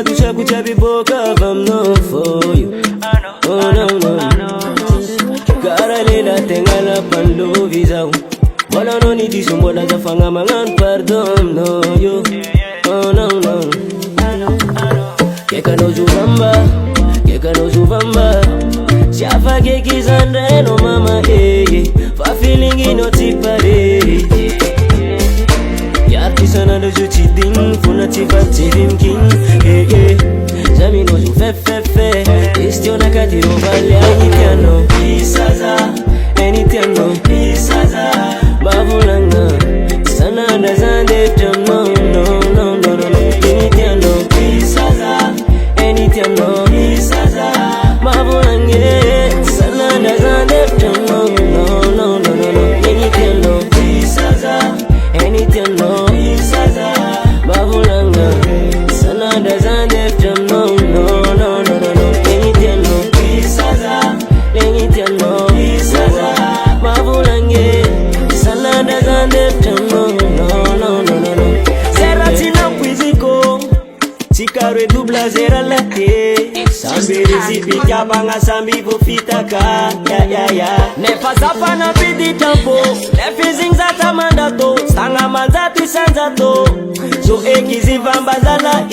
but you shall put your book up, I'm not for you. Oh no, no. Cara lela tengala pando visa. Wala no need this one, but fanga mangan pardon, no yo. Oh no, no. Keka no juvamba, keka no juvamba. Siafa keki zandre no mama fa feeling ino tipare. Yartisana no juchi ding, funa tifa tivim king. Zami no ju fe. Estiona katiro vale anytiano. Isaza, anytiano. Isaza, babulanga. Sana dazande tamo, no. Anytiano. Isaza, anytiano. Isaza, babulanga. Sana dazande tamo, no. Anytiano. Isaza, anytiano. Isaza, babulanga. Sana dazande tamo, no. Anytiano. Isaza, anytiano. Isaza, babulanga. Sana dazande tamo, no. Seratina quiziko. Sikare dubla zera late. Sambiri zipi kabanga sambi bufitaka. Ya. Nefa zapa na pidi tampo. Nefi zingzata mandato. Stanga manzati sanzato. So ekizi vambazala.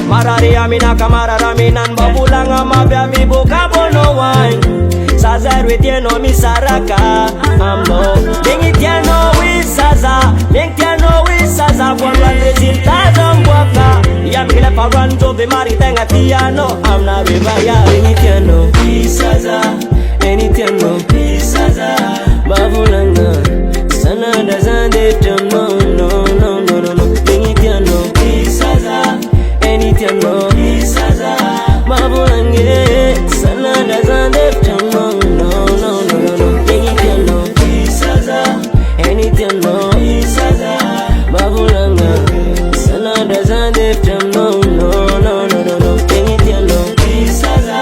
Marari amina kamara raminan babulanga mabya biboka bono wine. Saza retieno mi saraka. Amno. Lengitiano wisaza. Lengitiano wisaza. Kwa resultado mwaka. Yamile paranto ve maritenga piano. Amna bebaya. Lengitiano wisaza. Lengitiano wisaza. Babulanga. Sana dazande tamo. No. Lengitiano wisaza. Lengitiano wisaza. Babulanga. Sana dazande tamo. No. Lengitiano wisaza. Lengitiano wisaza. Babulanga. Sana dazande tamo. No. Lengitiano wisaza.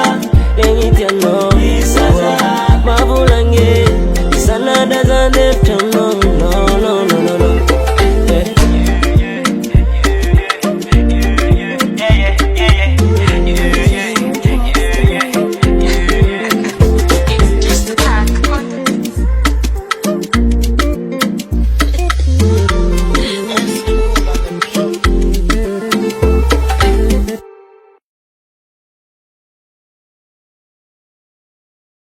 Lengitiano wisaza. Babulanga. Sana dazande tamo.